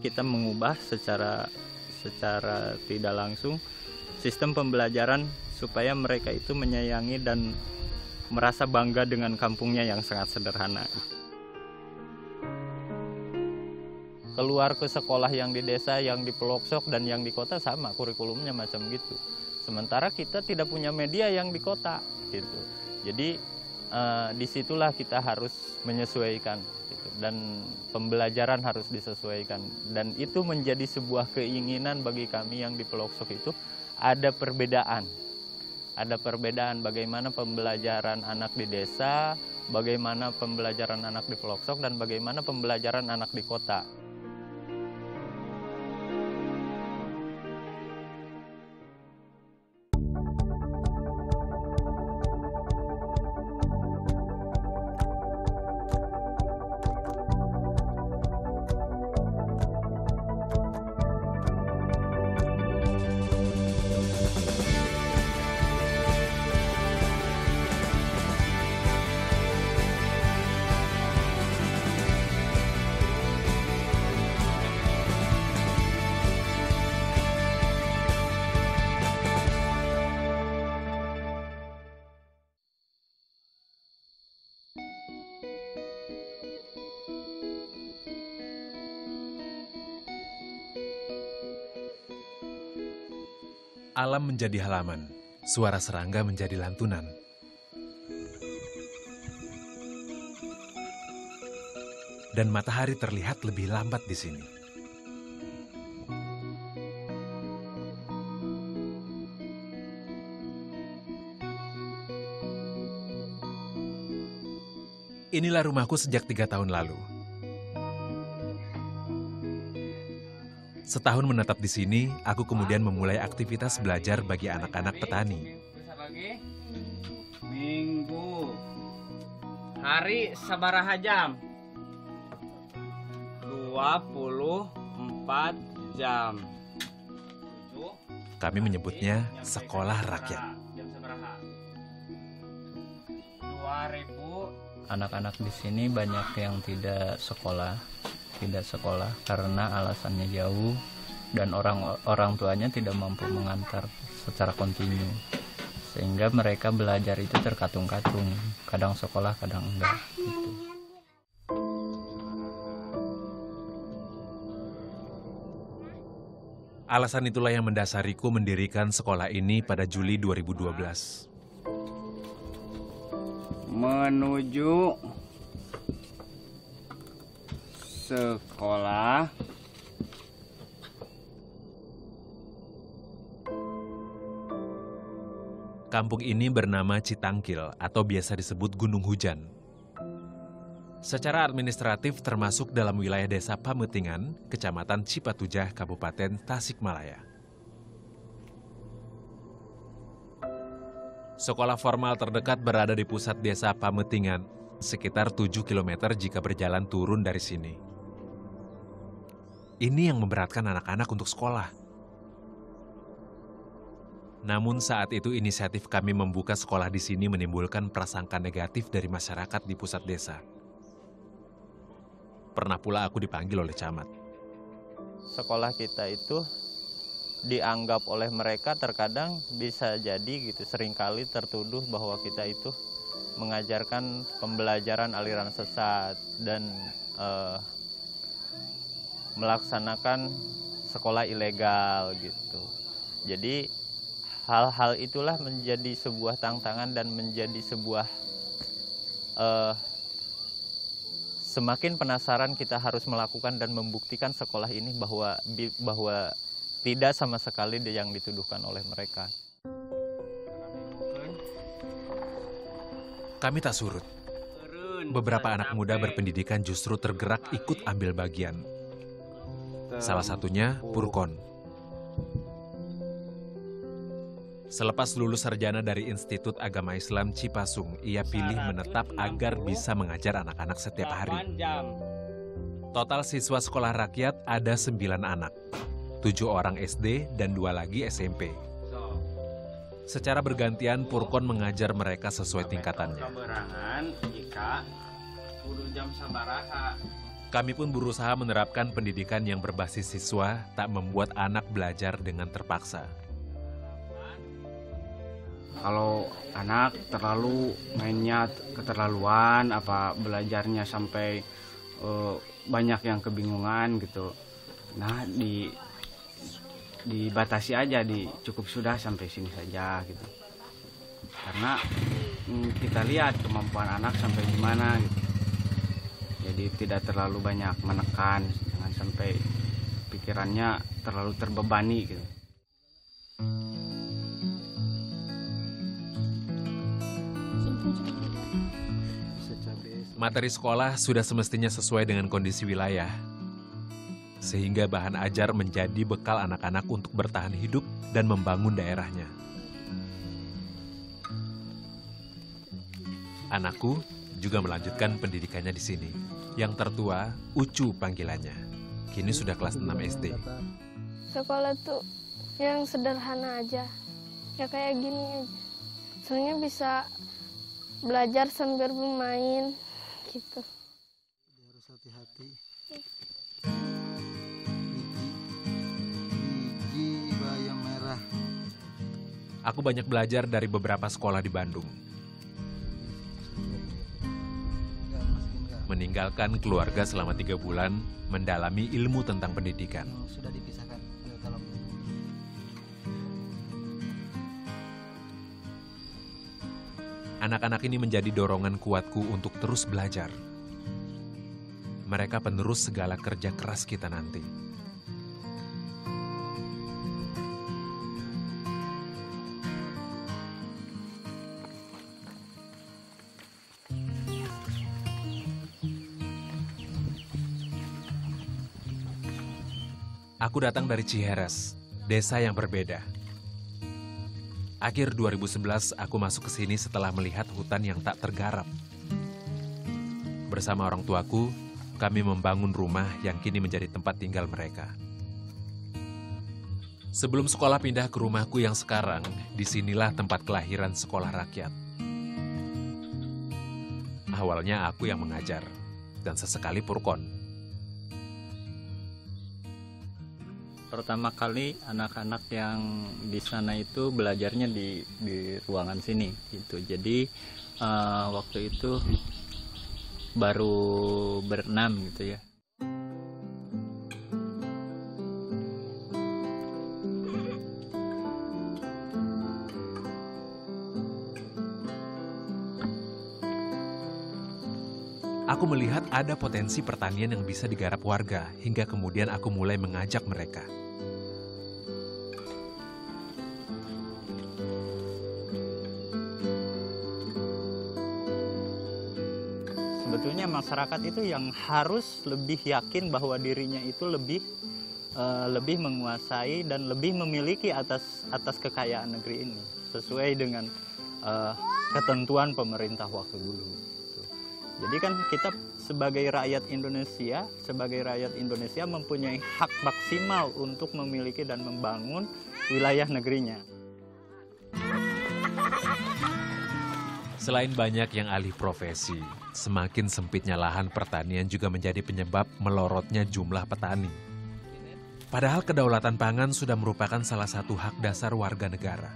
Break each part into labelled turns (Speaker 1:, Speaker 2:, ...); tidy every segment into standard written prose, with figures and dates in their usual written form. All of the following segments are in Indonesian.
Speaker 1: kita mengubah secara tidak langsung sistem pembelajaran supaya mereka itu menyayangi dan merasa bangga dengan kampungnya yang sangat sederhana. Keluar ke sekolah yang di desa, yang di pelosok, dan yang di kota sama kurikulumnya macam gitu. Sementara kita tidak punya media yang di kota gitu. Jadi disitulah kita harus menyesuaikan gitu. Dan pembelajaran harus disesuaikan. Dan itu menjadi sebuah keinginan bagi kami yang di pelosok itu ada perbedaan. Ada perbedaan bagaimana pembelajaran anak di desa, bagaimana pembelajaran anak di pelosok, dan bagaimana pembelajaran anak di kota.
Speaker 2: Alam menjadi halaman, suara serangga menjadi lantunan. Dan matahari terlihat lebih lambat di sini. Inilah rumahku sejak 3 tahun lalu. Setahun menetap di sini, aku kemudian memulai aktivitas belajar bagi anak-anak petani.
Speaker 3: Minggu. Hari sabaraha jam? 24 jam.
Speaker 2: Kami menyebutnya sekolah rakyat.
Speaker 3: Jam sabaraha? 2000.
Speaker 1: Anak-anak di sini banyak yang tidak sekolah karena alasannya jauh dan orang tuanya tidak mampu mengantar secara kontinu, sehingga mereka belajar itu terkatung-katung, kadang sekolah kadang enggak gitu.
Speaker 2: Alasan itulah yang mendasariku mendirikan sekolah ini pada Juli 2012.
Speaker 3: Menuju sekolah.
Speaker 2: Kampung ini bernama Citangkil atau biasa disebut Gunung Hujan. Secara administratif termasuk dalam wilayah Desa Pametingan, Kecamatan Cipatujah, Kabupaten Tasikmalaya. Sekolah formal terdekat berada di pusat Desa Pametingan, sekitar 7 km jika berjalan turun dari sini. Ini yang memberatkan anak-anak untuk sekolah. Namun saat itu inisiatif kami membuka sekolah di sini menimbulkan prasangka negatif dari masyarakat di pusat desa. Pernah pula aku dipanggil oleh camat.
Speaker 1: Sekolah kita itu dianggap oleh mereka terkadang bisa jadi gitu, seringkali tertuduh bahwa kita itu mengajarkan pembelajaran aliran sesat dan melaksanakan sekolah ilegal gitu. Jadi hal-hal itulah menjadi sebuah tantangan dan menjadi sebuah semakin penasaran kita harus melakukan dan membuktikan sekolah ini bahwa tidak sama sekali yang dituduhkan oleh mereka.
Speaker 2: Kami tak surut. Beberapa anak muda berpendidikan justru tergerak ikut ambil bagian. Salah satunya Purkon. Selepas lulus sarjana dari Institut Agama Islam Cipasung, ia pilih menetap agar bisa mengajar anak-anak setiap hari. Total siswa sekolah rakyat ada 9 anak, 7 orang SD dan 2 lagi SMP. Secara bergantian Purkon mengajar mereka sesuai tingkatannya.
Speaker 3: Jam sabaraha?
Speaker 2: Kami pun berusaha menerapkan pendidikan yang berbasis siswa, tak membuat anak belajar dengan terpaksa.
Speaker 3: Kalau anak terlalu mainnya keterlaluan, apa belajarnya sampai banyak yang kebingungan gitu. Nah, dibatasi aja, cukup sudah sampai sini saja gitu. Karena kita lihat kemampuan anak sampai gimana gitu. Jadi tidak terlalu banyak menekan, jangan sampai pikirannya terlalu terbebani gitu.
Speaker 2: Materi sekolah sudah semestinya sesuai dengan kondisi wilayah, sehingga bahan ajar menjadi bekal anak-anak untuk bertahan hidup dan membangun daerahnya. Anakku juga melanjutkan pendidikannya di sini. Yang tertua, Ucu panggilannya. Kini sudah kelas 6 SD.
Speaker 4: Sekolah tuh yang sederhana aja. Ya kayak gini aja. Soalnya bisa belajar sambil bermain gitu.
Speaker 5: Harus hati-hati. Biji bayam merah.
Speaker 2: Aku banyak belajar dari beberapa sekolah di Bandung. Meninggalkan keluarga selama 3 bulan, mendalami ilmu tentang pendidikan.
Speaker 5: Sudah dipisahkan. Kalau
Speaker 2: Anak-anak ini menjadi dorongan kuatku untuk terus belajar. Mereka penerus segala kerja keras kita nanti. Aku datang dari Ciheres, desa yang berbeda. Akhir 2011, aku masuk ke sini setelah melihat hutan yang tak tergarap. Bersama orang tuaku, kami membangun rumah yang kini menjadi tempat tinggal mereka. Sebelum sekolah pindah ke rumahku yang sekarang, disinilah tempat kelahiran sekolah rakyat. Awalnya aku yang mengajar, dan sesekali Purkon.
Speaker 1: Pertama kali anak-anak yang di sana itu belajarnya di ruangan sini gitu. Jadi waktu itu baru berenam gitu ya.
Speaker 2: Aku melihat ada potensi pertanian yang bisa digarap warga, hingga kemudian aku mulai mengajak mereka.
Speaker 1: Sebetulnya masyarakat itu yang harus lebih yakin bahwa dirinya itu lebih menguasai dan lebih memiliki atas kekayaan negeri ini sesuai dengan ketentuan pemerintah waktu dulu. Gitu. Jadi kan kita sebagai rakyat Indonesia mempunyai hak maksimal untuk memiliki dan membangun wilayah negerinya.
Speaker 2: Selain banyak yang alih profesi, semakin sempitnya lahan pertanian juga menjadi penyebab melorotnya jumlah petani. Padahal kedaulatan pangan sudah merupakan salah satu hak dasar warga negara.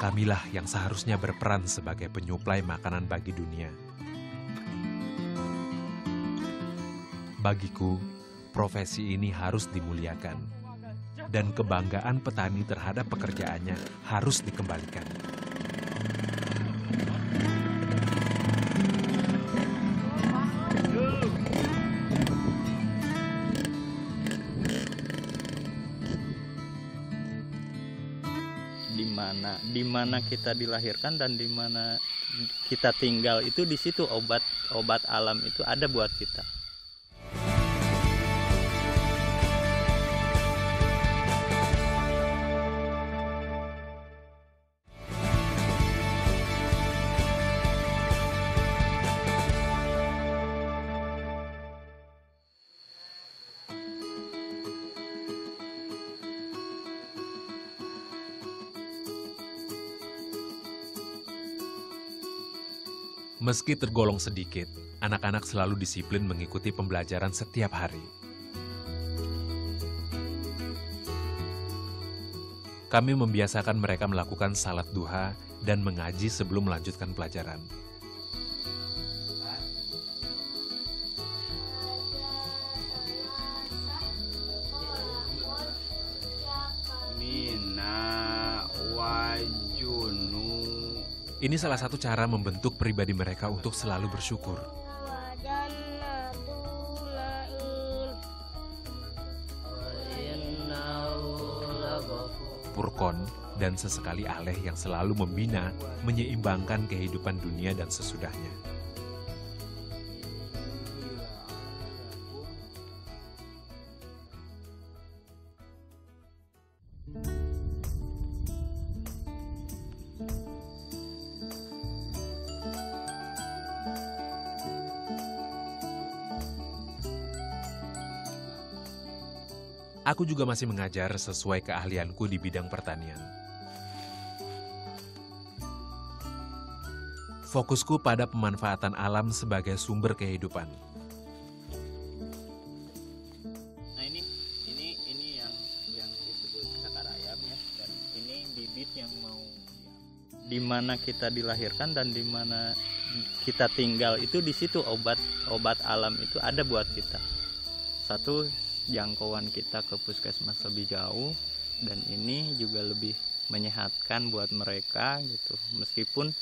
Speaker 2: Kamilah yang seharusnya berperan sebagai penyuplai makanan bagi dunia. Bagiku, profesi ini harus dimuliakan. Dan kebanggaan petani terhadap pekerjaannya harus dikembalikan.
Speaker 1: Di mana kita dilahirkan dan di mana kita tinggal itu, di situ obat alam itu ada buat kita.
Speaker 2: Meski tergolong sedikit, anak-anak selalu disiplin mengikuti pembelajaran setiap hari. Kami membiasakan mereka melakukan salat duha dan mengaji sebelum melanjutkan pelajaran.
Speaker 3: Mina wajunu.
Speaker 2: Ini salah satu cara membentuk pribadi mereka untuk selalu bersyukur. Purkon dan sesekali Aleh yang selalu membina, menyeimbangkan kehidupan dunia dan sesudahnya. Aku juga masih mengajar sesuai keahlianku di bidang pertanian. Fokusku pada pemanfaatan alam sebagai sumber kehidupan.
Speaker 1: Nah ini yang disebut cakar ayam ya, dan ini bibit yang mau di mana kita dilahirkan dan di mana kita tinggal itu, di situ obat alam itu ada buat kita. Satu, jangkauan kita ke puskesmas lebih jauh, dan ini juga lebih menyehatkan buat mereka gitu, meskipun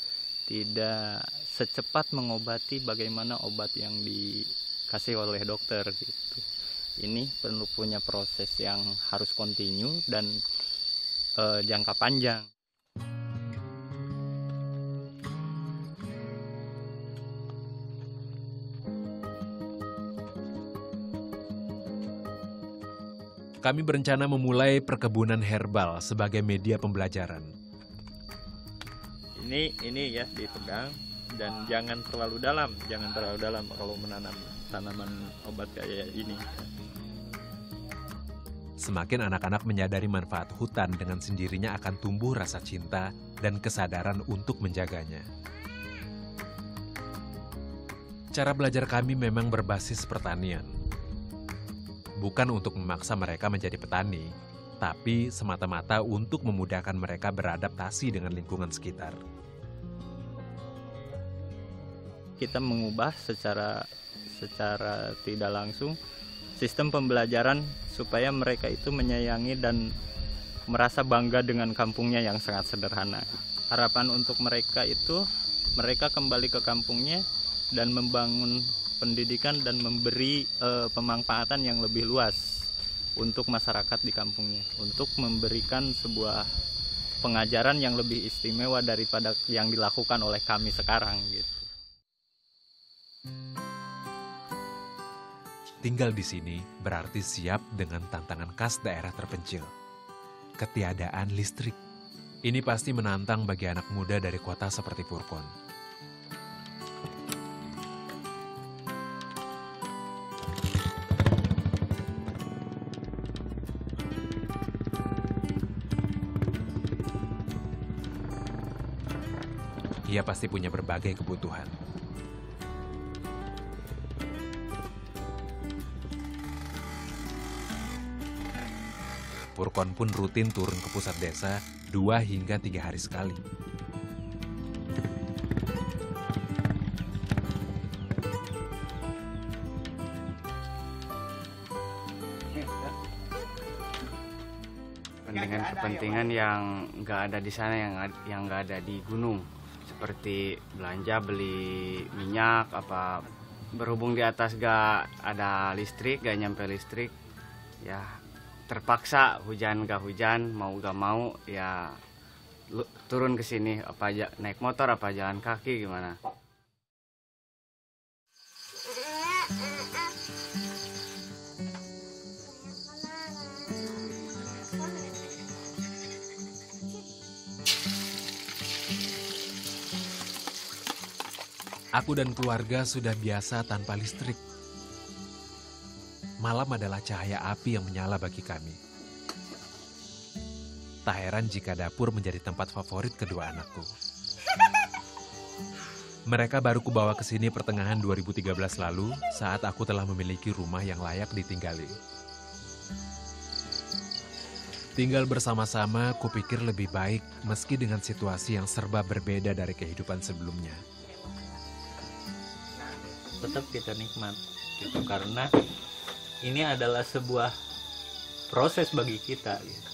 Speaker 1: tidak secepat mengobati bagaimana obat yang dikasih oleh dokter gitu. Ini perlu punya proses yang harus kontinu dan jangka panjang.
Speaker 2: Kami berencana memulai perkebunan herbal sebagai media pembelajaran.
Speaker 1: Ini ya dipegang dan jangan terlalu dalam kalau menanam tanaman obat kayak ini.
Speaker 2: Semakin anak-anak menyadari manfaat hutan, dengan sendirinya akan tumbuh rasa cinta dan kesadaran untuk menjaganya. Cara belajar kami memang berbasis pertanian. Bukan untuk memaksa mereka menjadi petani, tapi semata-mata untuk memudahkan mereka beradaptasi dengan lingkungan sekitar.
Speaker 1: Kita mengubah secara tidak langsung sistem pembelajaran supaya mereka itu menyayangi dan merasa bangga dengan kampungnya yang sangat sederhana. Harapan untuk mereka itu, mereka kembali ke kampungnya dan membangun pendidikan dan memberi pemanfaatan yang lebih luas untuk masyarakat di kampungnya, untuk memberikan sebuah pengajaran yang lebih istimewa daripada yang dilakukan oleh kami sekarang gitu.
Speaker 2: Tinggal di sini berarti siap dengan tantangan khas daerah terpencil. Ketiadaan listrik. Ini pasti menantang bagi anak muda dari kota seperti Purkon. Ia pasti punya berbagai kebutuhan. Purkon pun rutin turun ke pusat desa 2 hingga 3 hari sekali.
Speaker 3: Kepentingan yang nggak ada di sana, yang nggak ada di gunung, seperti belanja, beli minyak, apa berhubung di atas nggak ada listrik, nggak nyampe listrik, ya terpaksa hujan gak hujan, mau gak mau ya turun ke sini, apa naik motor apa jalan kaki gimana.
Speaker 2: Aku dan keluarga sudah biasa tanpa listrik. Malam adalah cahaya api yang menyala bagi kami. Tak heran jika dapur menjadi tempat favorit kedua anakku. Mereka baru kubawa ke sini pertengahan 2013 lalu saat aku telah memiliki rumah yang layak ditinggali. Tinggal bersama-sama kupikir lebih baik meski dengan situasi yang serba berbeda dari kehidupan sebelumnya.
Speaker 1: Tetap kita nikmat gitu, karena ini adalah sebuah proses bagi kita gitu.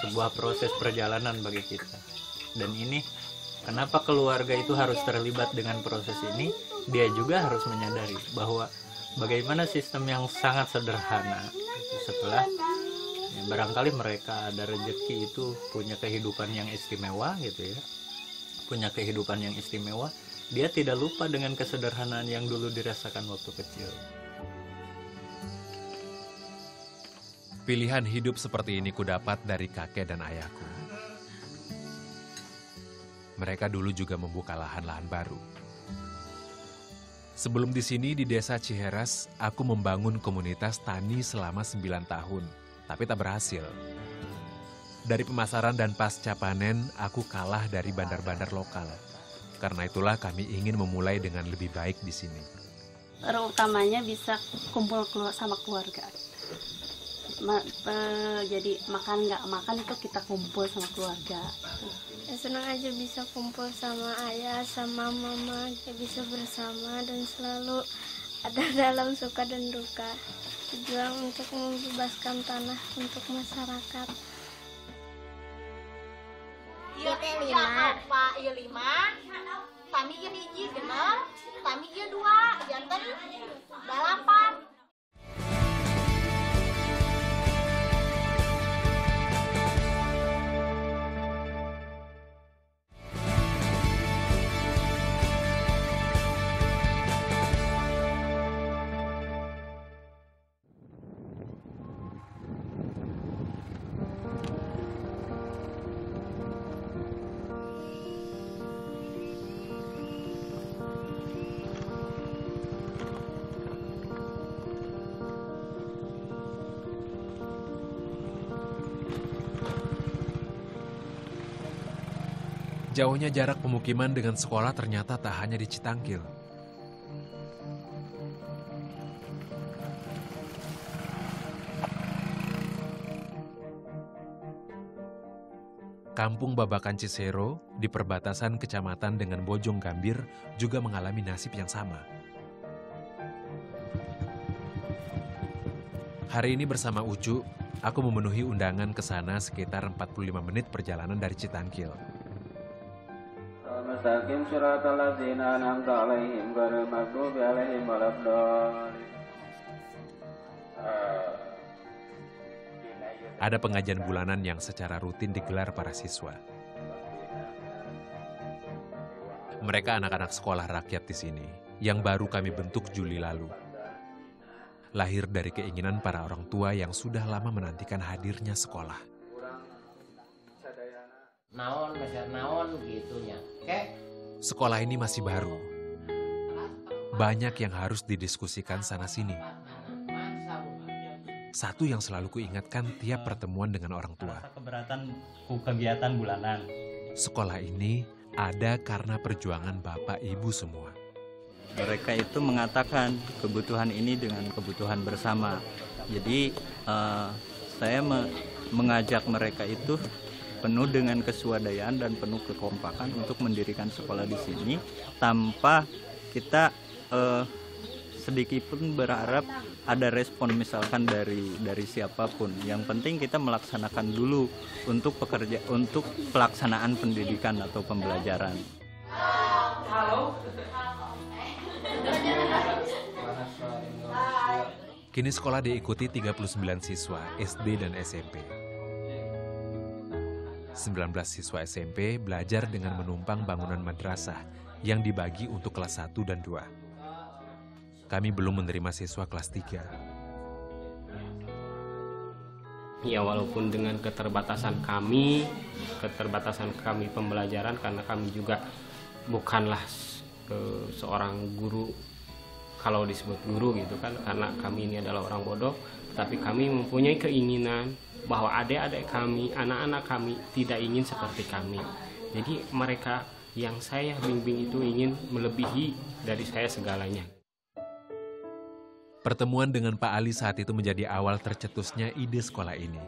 Speaker 1: Sebuah proses perjalanan bagi kita. Dan ini kenapa keluarga itu harus terlibat dengan proses ini? Dia juga harus menyadari bahwa bagaimana sistem yang sangat sederhana gitu. Setelah ya, barangkali mereka ada rezeki itu punya kehidupan yang istimewa gitu ya, punya kehidupan yang istimewa, dia tidak lupa dengan kesederhanaan yang dulu dirasakan waktu kecil.
Speaker 2: Pilihan hidup seperti ini kudapat dari kakek dan ayahku. Mereka dulu juga membuka lahan-lahan baru. Sebelum di sini di desa Ciheras, aku membangun komunitas tani selama 9 tahun, tapi tak berhasil. Dari pemasaran dan pasca panen, aku kalah dari bandar-bandar lokal. Karena itulah kami ingin memulai dengan lebih baik di sini.
Speaker 6: Terutamanya bisa kumpul sama keluarga. Jadi makan nggak makan itu kita kumpul sama keluarga.
Speaker 4: Ya, senang aja bisa kumpul sama ayah, sama mama, kita bisa bersama dan selalu ada dalam suka dan duka. Berjuang untuk membebaskan tanah untuk masyarakat.
Speaker 7: Iya 5, iya 5, kami iya 1 genep, kami iya 2, jantan 8.
Speaker 2: Jauhnya jarak pemukiman dengan sekolah ternyata tak hanya di Citangkil. Kampung Babakan Cisero di perbatasan kecamatan dengan Bojong Gambir juga mengalami nasib yang sama. Hari ini bersama Ucu, aku memenuhi undangan ke sana sekitar 45 menit perjalanan dari Citangkil.
Speaker 3: Mustaqim siratal ladzina an'amta 'alaihim ghairil maghdubi 'alaihim waladdallin.
Speaker 2: Ada pengajian bulanan yang secara rutin digelar para siswa. Mereka anak-anak sekolah rakyat di sini yang baru kami bentuk Juli lalu. Lahir dari keinginan para orang tua yang sudah lama menantikan hadirnya sekolah.
Speaker 8: Naon, meser naon gitunya.
Speaker 2: Sekolah ini masih baru. Banyak yang harus didiskusikan sana-sini. Satu yang selalu kuingatkan tiap pertemuan dengan orang tua.
Speaker 1: Keberatan kegiatan bulanan.
Speaker 2: Sekolah ini ada karena perjuangan bapak ibu semua.
Speaker 1: Mereka itu mengatakan kebutuhan ini dengan kebutuhan bersama. Jadi saya mengajak mereka itu penuh dengan keswadayaan dan penuh kekompakan untuk mendirikan sekolah di sini tanpa kita sedikit pun berharap ada respon misalkan dari siapapun. Yang penting kita melaksanakan dulu untuk pelaksanaan pendidikan atau pembelajaran.
Speaker 2: Kini sekolah diikuti 39 siswa SD dan SMP. 19 siswa SMP belajar dengan menumpang bangunan madrasah yang dibagi untuk kelas 1 dan 2. Kami belum menerima siswa kelas 3.
Speaker 8: Ya walaupun dengan keterbatasan kami pembelajaran karena kami juga bukanlah seorang guru, kalau disebut guru gitu kan, karena kami ini adalah orang bodoh, tapi kami mempunyai keinginan bahwa adik-adik kami, anak-anak kami tidak ingin seperti kami. Jadi mereka yang saya bimbing itu ingin melebihi dari saya segalanya.
Speaker 2: Pertemuan dengan Pak Ali saat itu menjadi awal tercetusnya ide sekolah ini.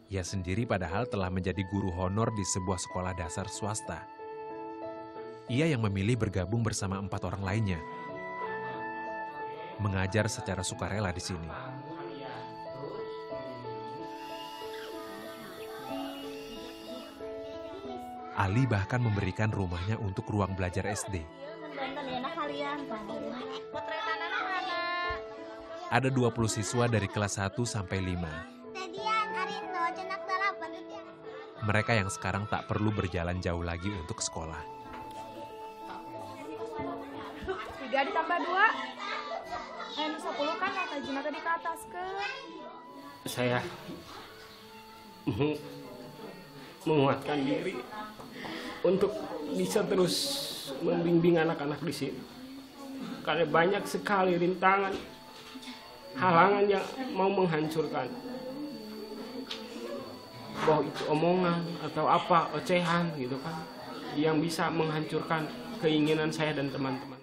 Speaker 2: Ia sendiri padahal telah menjadi guru honor di sebuah sekolah dasar swasta. Ia yang memilih bergabung bersama 4 orang lainnya. Mengajar secara sukarela di sini. Ali bahkan memberikan rumahnya untuk ruang belajar SD. Ada 20 siswa dari kelas 1 sampai 5. Mereka yang sekarang tak perlu berjalan jauh lagi untuk sekolah.
Speaker 9: 3 ditambah 2. 10 kan kata Jina tadi ke atas ke.
Speaker 8: Saya menguatkan diri untuk bisa terus membimbing anak-anak di sini. Karena banyak sekali rintangan, halangan yang mau menghancurkan. Bahwa itu omongan atau apa, ocehan gitu kan, yang bisa menghancurkan keinginan saya dan teman-teman.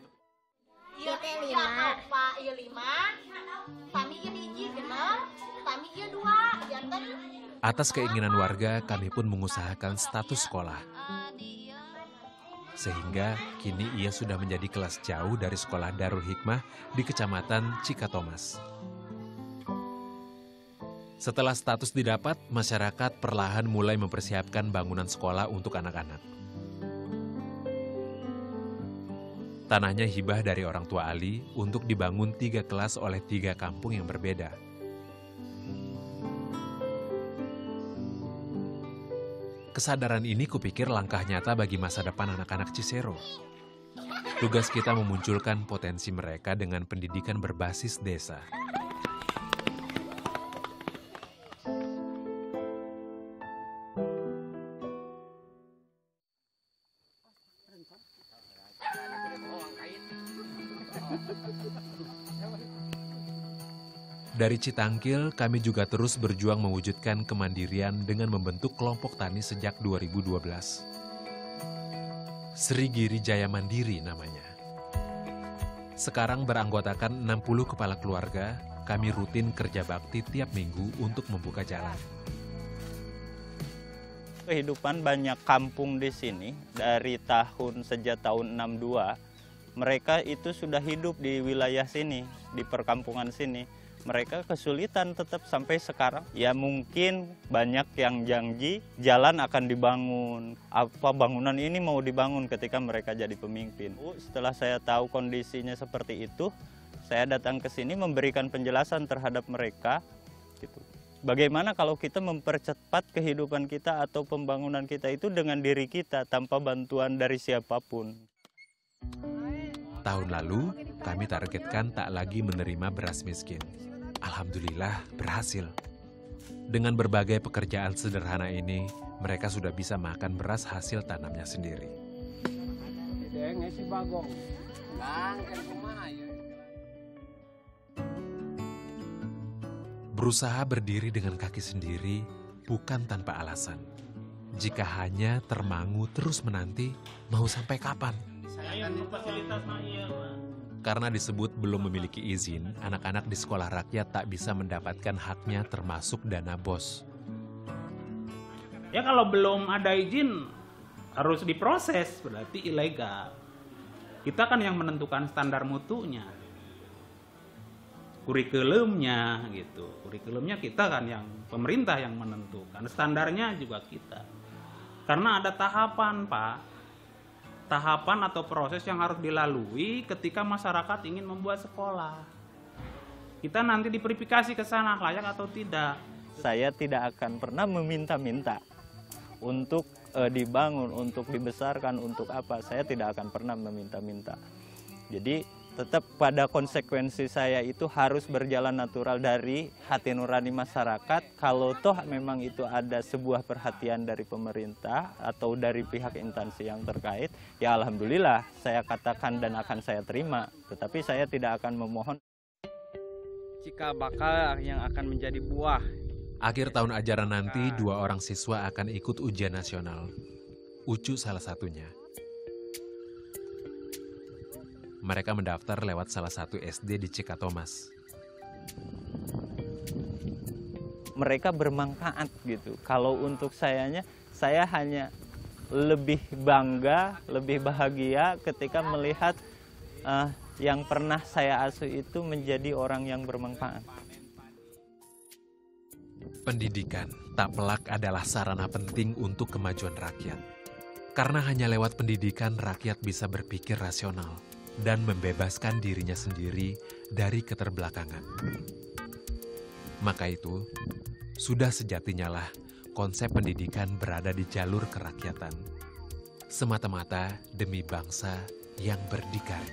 Speaker 2: Atas keinginan warga, kami pun mengusahakan status sekolah. Sehingga kini ia sudah menjadi kelas jauh dari sekolah Darul Hikmah di Kecamatan Cikatomas. Setelah status didapat, masyarakat perlahan mulai mempersiapkan bangunan sekolah untuk anak-anak. Tanahnya hibah dari orang tua Ali untuk dibangun 3 kelas oleh 3 kampung yang berbeda. Kesadaran ini kupikir langkah nyata bagi masa depan anak-anak Cisero. Tugas kita memunculkan potensi mereka dengan pendidikan berbasis desa. Dari Citangkil, kami juga terus berjuang mewujudkan kemandirian dengan membentuk kelompok tani sejak 2012. Sri Giri Jaya Mandiri namanya. Sekarang beranggotakan 60 kepala keluarga, kami rutin kerja bakti tiap minggu untuk membuka jalan.
Speaker 1: Kehidupan banyak kampung di sini, sejak tahun 62, mereka itu sudah hidup di wilayah sini, di perkampungan sini. Mereka kesulitan tetap sampai sekarang. Ya mungkin banyak yang janji jalan akan dibangun. Apa bangunan ini mau dibangun ketika mereka jadi pemimpin. Setelah saya tahu kondisinya seperti itu, saya datang ke sini memberikan penjelasan terhadap mereka. Gitu. Bagaimana kalau kita mempercepat kehidupan kita atau pembangunan kita itu dengan diri kita tanpa bantuan dari siapapun.
Speaker 2: Tahun lalu, kami targetkan tak lagi menerima beras miskin. Alhamdulillah berhasil. Dengan berbagai pekerjaan sederhana ini, mereka sudah bisa makan beras hasil tanamnya sendiri. Berusaha berdiri dengan kaki sendiri bukan tanpa alasan. Jika hanya termangu terus menanti, mau sampai kapan? Karena disebut belum memiliki izin, anak-anak di sekolah rakyat tak bisa mendapatkan haknya termasuk dana BOS.
Speaker 10: Ya kalau belum ada izin harus diproses, berarti ilegal. Kita kan yang menentukan standar mutunya. Kurikulumnya gitu. Kurikulumnya kita kan yang pemerintah yang menentukan, standarnya juga kita. Karena ada tahapan, Pak. Tahapan atau proses yang harus dilalui ketika masyarakat ingin membuat sekolah. Kita nanti diverifikasi ke sana layak atau tidak.
Speaker 1: Saya tidak akan pernah meminta-minta untuk dibangun, untuk dibesarkan, untuk apa. Saya tidak akan pernah meminta-minta. Jadi tetap pada konsekuensi saya itu harus berjalan natural dari hati nurani masyarakat. Kalau toh memang itu ada sebuah perhatian dari pemerintah atau dari pihak instansi yang terkait, ya alhamdulillah saya katakan dan akan saya terima. Tetapi saya tidak akan memohon.
Speaker 3: Cikal bakal yang akan menjadi buah.
Speaker 2: Akhir tahun ajaran nanti, 2 orang siswa akan ikut ujian nasional. Ucu salah satunya. Mereka mendaftar lewat salah satu SD di Cikatomas.
Speaker 1: Mereka bermanfaat gitu. Kalau untuk saya hanya lebih bangga, lebih bahagia ketika melihat yang pernah saya asuh itu menjadi orang yang bermanfaat.
Speaker 2: Pendidikan tak pelak adalah sarana penting untuk kemajuan rakyat. Karena hanya lewat pendidikan rakyat bisa berpikir rasional dan membebaskan dirinya sendiri dari keterbelakangan. Maka itu, sudah sejatinya lah konsep pendidikan berada di jalur kerakyatan, semata-mata demi bangsa yang berdikari.